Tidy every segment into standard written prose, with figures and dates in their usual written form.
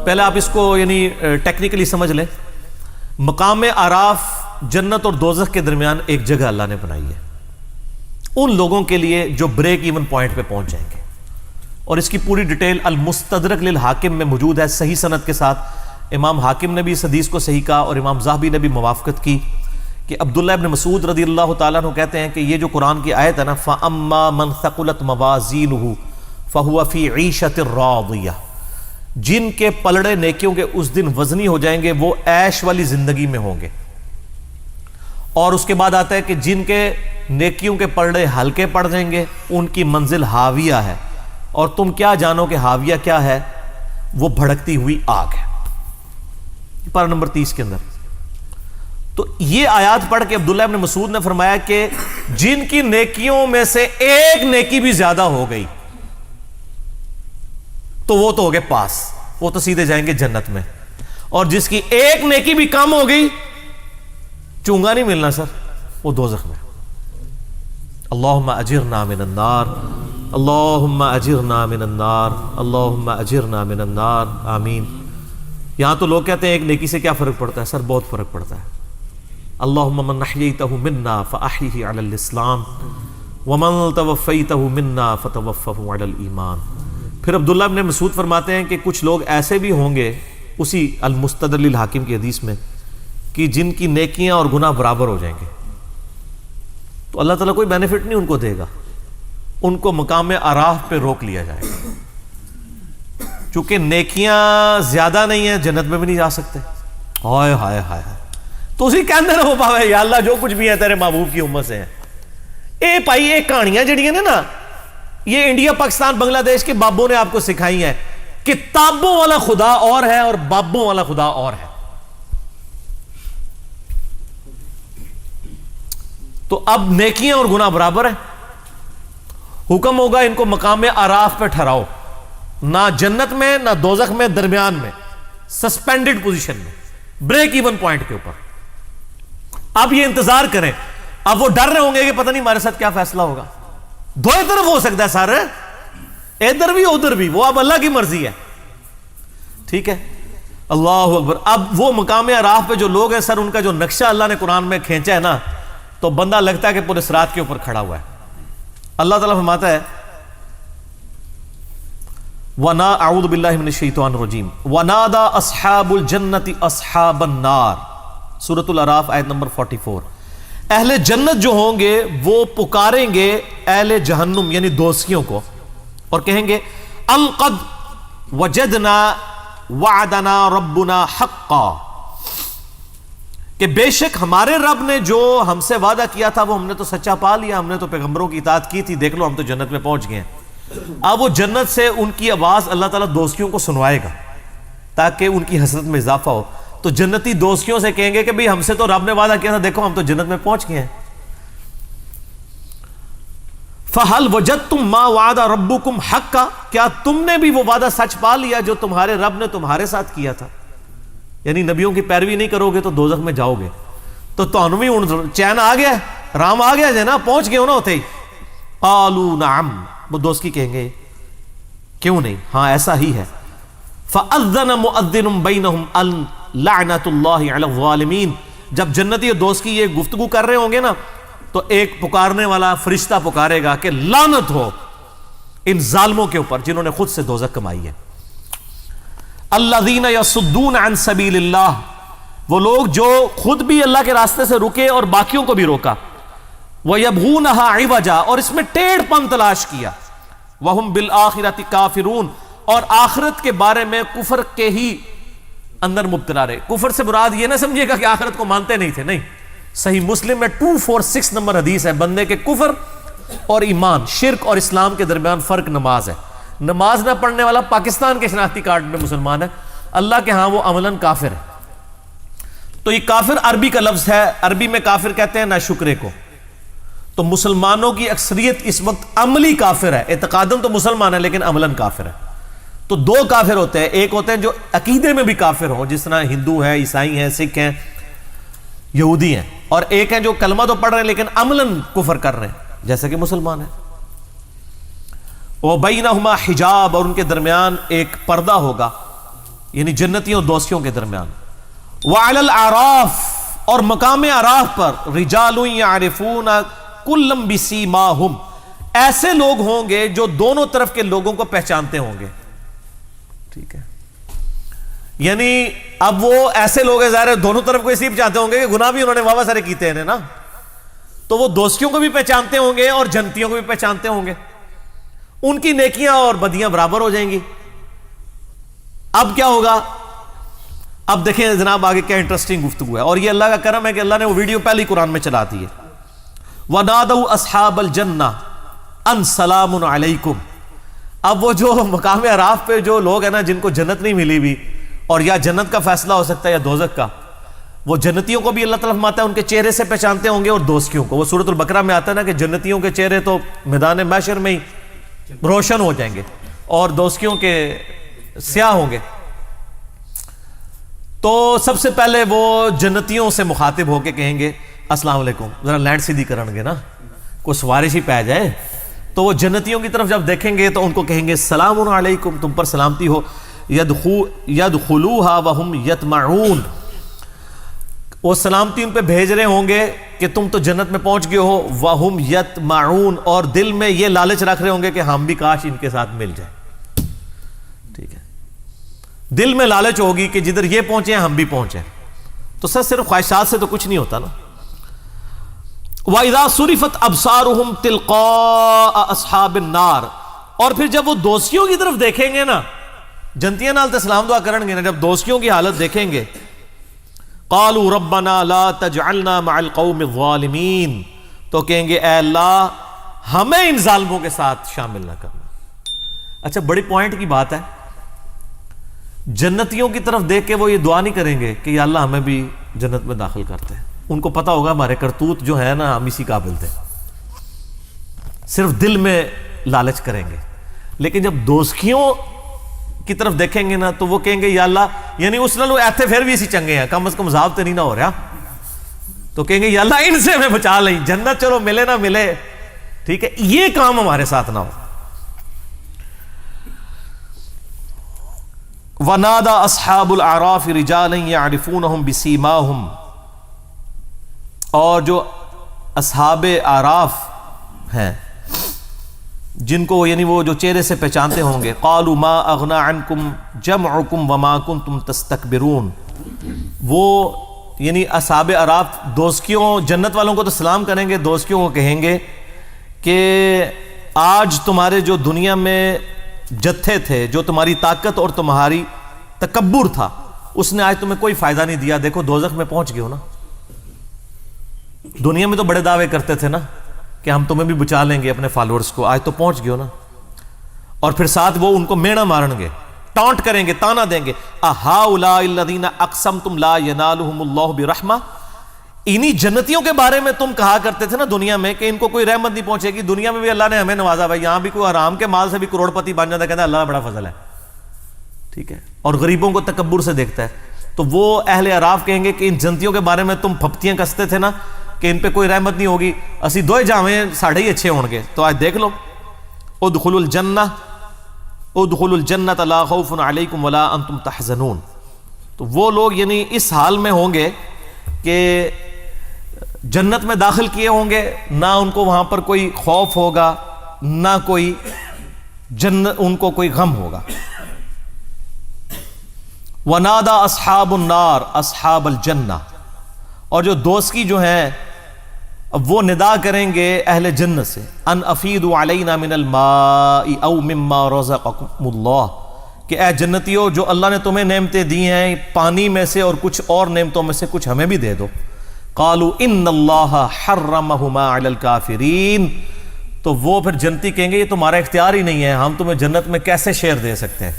پہلے آپ اس کو یعنی ٹیکنیکلی سمجھ لیں. مقام اعراف جنت اور دوزخ کے درمیان ایک جگہ اللہ نے بنائی ہے ان لوگوں کے لیے جو بریک ایون پوائنٹ پہ پہنچ جائیں گے, اور اس کی پوری ڈیٹیل المستدرک للحاکم میں موجود ہے صحیح سند کے ساتھ. امام حاکم نے بھی اس حدیث کو صحیح کہا اور امام ذہبی نے بھی موافقت کی کہ عبداللہ ابن مسعود رضی اللہ تعالیٰ عنہ کہتے ہیں کہ یہ جو قرآن کی آیت ہے نا, فَأَمَّا مَنْ ثَقُلَتْ مَوَازِينُهُ فَهُوَ فِي عِيشَةٍ رَاضِيَةٍ, جن کے پلڑے نیکیوں کے اس دن وزنی ہو جائیں گے وہ عیش والی زندگی میں ہوں گے. اور اس کے بعد آتا ہے کہ جن کے نیکیوں کے پلڑے ہلکے پڑ جائیں گے ان کی منزل حاویہ ہے, اور تم کیا جانو کہ حاویہ کیا ہے, وہ بھڑکتی ہوئی آگ ہے. پارہ نمبر 30 کے اندر. تو یہ آیات پڑھ کے عبداللہ ابن مسعود نے فرمایا کہ جن کی نیکیوں میں سے ایک نیکی بھی زیادہ ہو گئی تو وہ تو ہو گئے پاس, وہ تو سیدھے جائیں گے جنت میں, اور جس کی ایک نیکی بھی کم ہو گئی, چونگا نہیں ملنا سر, وہ دوزخ میں. اللہم اجرنا من النار, اللہم اجرنا من النار, اللہم اجرنا من النار, آمین. یہاں تو لوگ کہتے ہیں ایک نیکی سے کیا فرق پڑتا ہے سر, بہت فرق پڑتا ہے. اللہم من احییتہ منا فاحیہ علی الاسلام ومن توفیتہ منا فتوفہ علی الایمان. پھر عبداللہ ابن مسعود فرماتے ہیں کہ کچھ لوگ ایسے بھی ہوں گے اسی المستدرک للحاکم کی حدیث میں کہ جن کی نیکیاں اور گناہ برابر ہو جائیں گے, تو اللہ تعالیٰ کوئی بینیفٹ نہیں ان کو دے گا, ان کو مقام اعراف پہ روک لیا جائے گا. چونکہ نیکیاں زیادہ نہیں ہیں جنت میں بھی نہیں جا سکتے. ہائے ہائے ہائے, تو اسی کے اندر ہو پاوے یا اللہ جو کچھ بھی ہے تیرے محبوب کی امت سے ہیں. اے بھائی یہ کہانیاں جڑیاں نے نا, یہ انڈیا پاکستان بنگلہ دیش کے بابوں نے آپ کو سکھائی ہیں. کتابوں والا خدا اور ہے اور بابوں والا خدا اور ہے. تو اب نیکیاں اور گناہ برابر ہیں. حکم ہوگا ان کو مقام اعراف پہ ٹھہراؤ, نہ جنت میں نہ دوزخ میں, درمیان میں سسپینڈڈ پوزیشن میں, بریک ایون پوائنٹ کے اوپر. اب یہ انتظار کریں, اب وہ ڈر رہے ہوں گے کہ پتہ نہیں ہمارے ساتھ کیا فیصلہ ہوگا. دو طرف ہو سکتا ہے سارے, ادھر بھی ادھر بھی, وہ اب اللہ کی مرضی ہے. ٹھیک ہے, اللہ اکبر. اب وہ مقام اعراف پہ جو لوگ ہیں سر, ان کا جو نقشہ اللہ نے قرآن میں کھینچا ہے نا, تو بندہ لگتا ہے کہ پورے صراط کے اوپر کھڑا ہوا ہے. اللہ تعالیٰ فرماتا ہے اعوذ باللہ من الشیطان الرجیم وَنَادَى أَصْحَابُ الْجَنَّةِ أَصْحَابَ النَّارِ, سورۃ الاعراف آیت نمبر 44. اہل جنت جو ہوں گے وہ پکاریں گے اہل جہنم یعنی دوزخیوں کو, اور کہیں گے ان قد وجدنا وعدنا ربنا حقا, کہ بے شک ہمارے رب نے جو ہم سے وعدہ کیا تھا وہ ہم نے تو سچا پا لیا, ہم نے تو پیغمبروں کی اطاعت کی تھی, دیکھ لو ہم تو جنت میں پہنچ گئے ہیں. اب وہ جنت سے ان کی آواز اللہ تعالیٰ دوزخیوں کو سنوائے گا تاکہ ان کی حسرت میں اضافہ ہو. تو جنتی دوزخیوں سے کہیں گے کہ بھئی ہم سے تو رب نے وعدہ کیا تھا, دیکھو ہم تو جنت میں پہنچ گئے ہیں. فَهَلْ وَجَدْتُمْ مَا وَعَدَ رَبُّكُمْ حَقًّا, کیا تم نے بھی وہ وعدہ سچ پا لیا جو تمہارے رب نے تمہارے ساتھ کیا تھا. یعنی نبیوں کی پیروی نہیں کرو گے تو دوزخ میں جاؤ گے. تو تانوں بھی چین آ گیا, رام آ گیا ہے نا, پہنچ گئے ہو نا ہوتے ہی. قالوا نعم, وہ دوست کی کہیں گے کیوں نہیں, ہاں ایسا ہی ہے. فَأَذَّنَ مُؤَذِّنٌ بَيْنَهُمْ لَعْنَةُ اللَّهِ عَلَى الظَّالِمِينَ. جب جنتی اور دوست کی یہ گفتگو کر رہے ہوں گے نا, تو ایک پکارنے والا فرشتہ پکارے گا کہ لعنت ہو ان ظالموں کے اوپر جنہوں نے خود سے دوزخ کمائی ہے. الَّذِينَ يَصُدُّونَ عَن سَبِيلِ اللَّهِ, وہ لوگ جو خود بھی اللہ کے راستے سے رکے اور باقیوں کو بھی روکا. وَيَبْغُونَهَا عِوَجًا, اور اس میں ٹیڑھ پن تلاش کیا. وَهُمْ بِالْآخِرَةِ كَافِرُونَ, اور آخرت کے بارے میں کفر کے ہی اندر مبتلا رہے. کفر سے مراد یہ نہ سمجھے گا کہ آخرت کو مانتے نہیں تھے, نہیں. صحیح مسلم میں 246 نمبر حدیث ہے, بندے کے کفر اور ایمان, شرک اور اسلام کے درمیان فرق نماز ہے. نماز نہ پڑھنے والا پاکستان کے شناختی کارڈ میں مسلمان ہے, اللہ کے ہاں وہ عملاً کافر ہے. تو یہ کافر عربی کا لفظ ہے, عربی میں کافر کہتے ہیں ناشکرے کو. تو مسلمانوں کی اکثریت اس وقت عملی کافر ہے, اعتقاداً تو مسلمان ہے لیکن عملاً کافر ہے. تو دو کافر ہوتے ہیں, ایک ہوتے ہیں جو عقیدے میں بھی کافر ہوں, جس طرح ہندو ہیں, عیسائی ہیں, سکھ ہیں, یہودی ہیں, اور ایک ہیں جو کلمہ تو پڑھ رہے ہیں لیکن عملاً کفر کر رہے ہیں جیسا کہ مسلمان ہیں. وبینہما حجاب، اور ان کے درمیان ایک پردہ ہوگا، یعنی جنتیوں دوستیوں کے درمیان. وعلی الاعراف، اور مقام اعراف پر رجال یعرفون کلا بسیماہم، ایسے لوگ ہوں گے جو دونوں طرف کے لوگوں کو پہچانتے ہوں گے. ٹھیک ہے، یعنی اب وہ ایسے لوگ ہیں، ظاہر ہے دونوں طرف کو اسی پہچانتے ہوں گے کہ گناہ بھی انہوں نے واہ سارے کیتے ہیں نا، تو وہ دوستیوں کو بھی پہچانتے ہوں گے اور جنتیوں کو بھی پہچانتے ہوں گے. ان کی نیکیاں اور بدیاں برابر ہو جائیں گی. اب کیا ہوگا؟ اب دیکھیں جناب آگے کیا انٹرسٹنگ گفتگو ہے، اور یہ اللہ کا کرم ہے کہ اللہ نے وہ ویڈیو پہلی قرآن میں چلا دی ہے. وَنَادَوْا أَصْحَابَ الْجَنَّةِ أَنْ سَلَامٌ عَلَيْكُمْ. اب وہ جو مقام اعراف پہ جو لوگ ہیں نا جن کو جنت نہیں ملی بھی، اور یا جنت کا فیصلہ ہو سکتا ہے یا دوزخ کا، وہ جنتیوں کو بھی اللہ تعالیٰ فرماتا ہے ان کے چہرے سے پہچانتے ہوں گے اور دوستیوں کو. وہ سورۃ البقرہ میں آتا ہے نا کہ جنتیوں کے چہرے تو میدان محشر میں ہی روشن ہو جائیں گے اور دوستیوں کے سیاہ ہوں گے. تو سب سے پہلے وہ جنتیوں سے مخاطب ہو کے کہیں گے السلام علیکم، ذرا لینڈ سیدھی کرن گے نا، کوئی سوارش ہی پہ جائے. تو وہ جنتیوں کی طرف جب دیکھیں گے تو ان کو کہیں گے السلام علیکم، تم پر سلامتی ہو. یدخلوها وهم یطمعون، وہ سلامتی ان پہ بھیج رہے ہوں گے کہ تم تو جنت میں پہنچ گئے ہو. وهم یطمعون، اور دل میں یہ لالچ رکھ رہے ہوں گے کہ ہم بھی کاش ان کے ساتھ مل جائیں. ٹھیک ہے، دل میں لالچ ہوگی کہ جدھر یہ پہنچے ہم بھی پہنچے. تو سر صرف خواہشات سے تو کچھ نہیں ہوتا نا. وَإِذَا صُرِفَتْ أَبْصَارُهُمْ تِلْقَاءَ أَصْحَابِ النَّارِ، اور پھر جب وہ دوستیوں کی طرف دیکھیں گے نا، جنتیاں نال تے سلام دعا کرن گے نا، جب دوستیوں کی حالت دیکھیں گے قَالُوا رَبَّنَا لَا تَجْعَلْنَا مَعَ الْقَوْمِ الظَّالِمِينَ، تو کہیں گے اے اللہ ہمیں ان ظالموں کے ساتھ شامل نہ کرنا. اچھا بڑی پوائنٹ کی بات ہے، جنتیوں کی طرف دیکھ کے وہ یہ دعا نہیں کریں گے کہ یا اللہ ہمیں بھی جنت میں داخل کرتے ہیں. ان کو پتا ہوگا ہمارے کرتوت جو ہے نا ہم اسی قابل تھے، صرف دل میں لالچ کریں گے. لیکن جب دوستیوں کی طرف دیکھیں گے نا تو وہ کہیں گے یا اللہ، یعنی اس نال ایتھے پھر بھی اسی چنگے ہیں، کم از کم عذاب تو نہیں نہ ہو رہا، تو کہیں گے یا اللہ ان سے ہمیں بچا لیں، جنت چلو ملے نہ ملے، ٹھیک ہے، یہ کام ہمارے ساتھ نہ ہو. وَنَادَى أَصْحَابُ الْأَعْرَافِ رِجَالًا يَعْرِفُونَهُمْ بِسِيمَاهُمْ، اور جو اصحاب اعراف ہیں جن کو یعنی وہ جو چہرے سے پہچانتے ہوں گے، قالوا ما اغنى عنكم جمعكم وما كنتم تستكبرون، وہ یعنی اصحاب اعراف دوستیوں جنت والوں کو تو سلام کریں گے، دوستیوں کو کہیں گے کہ آج تمہارے جو دنیا میں جتھے تھے، جو تمہاری طاقت اور تمہاری تکبر تھا، اس نے آج تمہیں کوئی فائدہ نہیں دیا. دیکھو دوزخ میں پہنچ گئے ہو نا. دنیا میں تو بڑے دعوے کرتے تھے نا کہ ہم تمہیں بھی بچا لیں گے اپنے فالوورز کو، آج تو پہنچ گئے ہو نا. اور پھر ساتھ وہ ان کو مینا مارن گے، ٹانٹ کریں گے، تانا دیں گے، اہؤلاء الذین اقسمتم لا ینالہم اللہ برحمہ، انہی جنتیوں کے بارے میں تم کہا کرتے تھے نا دنیا میں کہ ان کو کوئی رحمت نہیں پہنچے گی. دنیا میں بھی اللہ نے ہمیں نوازا بھائی، یہاں بھی کوئی حرام کے مال سے بھی کروڑ پتی بن جاتا ہے، کہتا ہے اللہ کا بڑا فضل ہے. ٹھیک ہے، اور غریبوں کو تکبر سے دیکھتا ہے. تو وہ اہل اعراف کہیں گے کہ ان جنتیوں کے بارے میں تم پھپتیاں کستے تھے نا کہ ان پہ کوئی رحمت نہیں ہوگی، اسی دوئے جاویں ساڑھے ہی اچھے ہون گے. تو آج دیکھ لو، ادخلوا الجنہ ادخلوا الجنۃ لا خوف علیکم ولا انتم تحزنون. تو وہ لوگ یعنی اس حال میں ہوں گے کہ جنت میں داخل کیے ہوں گے، نہ ان کو وہاں پر کوئی خوف ہوگا، نہ کوئی ان کو کوئی غم ہوگا. وَنَادَى أَصْحَابُ النَّارِ أَصْحَابَ الْجَنَّةِ، اور جو دوست کی جو ہیں وہ ندا کریں گے اہل جنت سے، ان افیدوا علینا من الماء او مما رزقکم اللہ، کہ اے جنتیوں جو اللہ نے تمہیں نعمتیں دی ہیں پانی میں سے اور کچھ اور نعمتوں میں سے کچھ ہمیں بھی دے دو. قالوا ان اللہ حرمہما علی الکافرین، تو وہ پھر جنتی کہیں گے یہ تمہارا اختیار ہی نہیں ہے، ہم تمہیں جنت میں کیسے شیئر دے سکتے ہیں،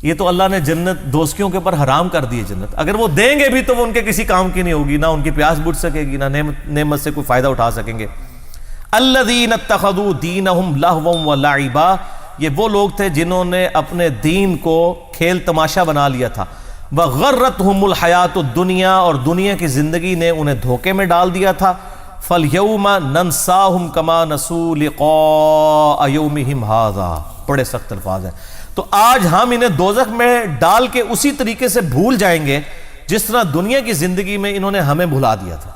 یہ تو اللہ نے جنت دوستیوں کے اوپر حرام کر دی ہے جنت. اگر وہ دیں گے بھی تو وہ ان کے کسی کام کی نہیں ہوگی، نہ ان کی پیاس بجھ سکے گی، نہ نعمت سے کوئی فائدہ اٹھا سکیں گے. الذین اتخذوا دینہم لہوا ولعبا، یہ وہ لوگ تھے جنہوں نے اپنے دین کو کھیل تماشا بنا لیا تھا. وغرتہم الحیات الدنیا، اور دنیا کی زندگی نے انہیں دھوکے میں ڈال دیا تھا. فَالْيَوْمَ نَنْسَاهُمْ كَمَا نَسُوا لِقَاءَ يَوْمِهِمْ هَذَا، بڑے سخت الفاظ ہیں۔ تو آج ہم انہیں دوزخ میں ڈال کے اسی طریقے سے بھول جائیں گے جس طرح دنیا کی زندگی میں انہوں نے ہمیں بھلا دیا تھا۔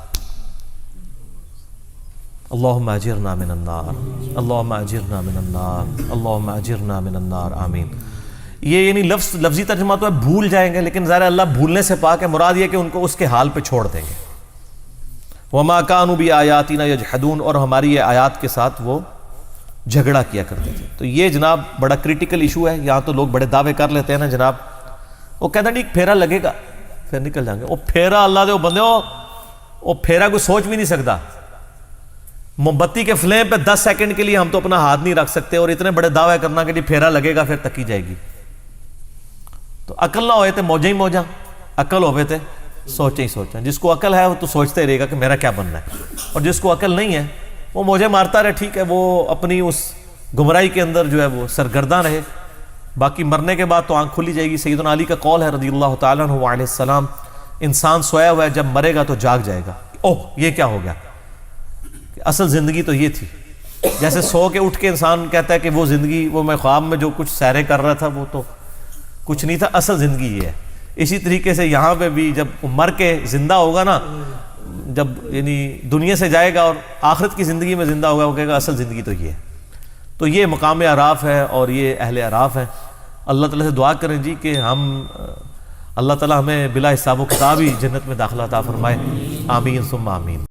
اللہم اجرنا من النار، اللہم اجرنا من النار، اللہم اجرنا من النار، آمین۔ یہ یعنی لفظی ترجمہ تو ہے بھول جائیں گے، لیکن ظاہر اللہ بھولنے سے پاک ہے، مراد یہ کہ ان کو اس کے حال پہ چھوڑ دیں گے۔ وَمَا كَانُوا بِآيَاتِنَا يَجْحَدُونَ، اور ہماری یہ آیات کے ساتھ وہ جھگڑا کیا کرتے تھے۔ تو یہ جناب بڑا کریٹیکل ایشو ہے۔ یہاں تو لوگ بڑے دعوے کر لیتے ہیں نا جناب، وہ کہتے ہیں نہیں پھیرا لگے گا پھر نکل جائیں گے۔ وہ پھیرا اللہ دے وہ بندے وہ پھیرا کوئی سوچ بھی نہیں سکتا۔ موم بتی کے فلیم پہ 10 سیکنڈ کے لیے ہم تو اپنا ہاتھ نہیں رکھ سکتے، اور اتنے بڑے دعوے کرنا کہ پھیرا لگے گا پھر تکی جائے گی۔ تو عقل نہ ہوئے تھے موجیں ہی موجاں، عقل ہوئے تھے سوچیں ہی سوچیں۔ جس کو عقل ہے وہ تو سوچتے ہی رہے گا کہ میرا کیا بننا ہے، اور جس کو عقل نہیں ہے وہ موجیں مارتا رہے، ٹھیک ہے، وہ اپنی اس گمراہی کے اندر جو ہے وہ سرگرداں رہے، باقی مرنے کے بعد تو آنکھ کھلی جائے گی۔ سیدنا علی کا قول ہے رضی اللہ تعالیٰ عنہ علیہ السلام، انسان سویا ہوا ہے، جب مرے گا تو جاگ جائے گا۔ اوہ یہ کیا ہو گیا، اصل زندگی تو یہ تھی۔ جیسے سو کے اٹھ کے انسان کہتا ہے کہ وہ زندگی، وہ میں خواب میں جو کچھ سیرے کر رہا تھا وہ تو کچھ نہیں تھا، اصل زندگی یہ ہے۔ اسی طریقے سے یہاں پہ بھی جب مر کے زندہ ہوگا نا، جب یعنی دنیا سے جائے گا اور آخرت کی زندگی میں زندہ ہوگا، وہ کہے گا اصل زندگی تو یہ ہے۔ تو یہ مقام اعراف ہے اور یہ اہل اعراف ہے۔ اللہ تعالیٰ سے دعا کریں جی کہ ہم اللہ تعالیٰ ہمیں بلا حساب و کتاب ہی جنت میں داخلہ عطا فرمائے، آمین ثم آمین۔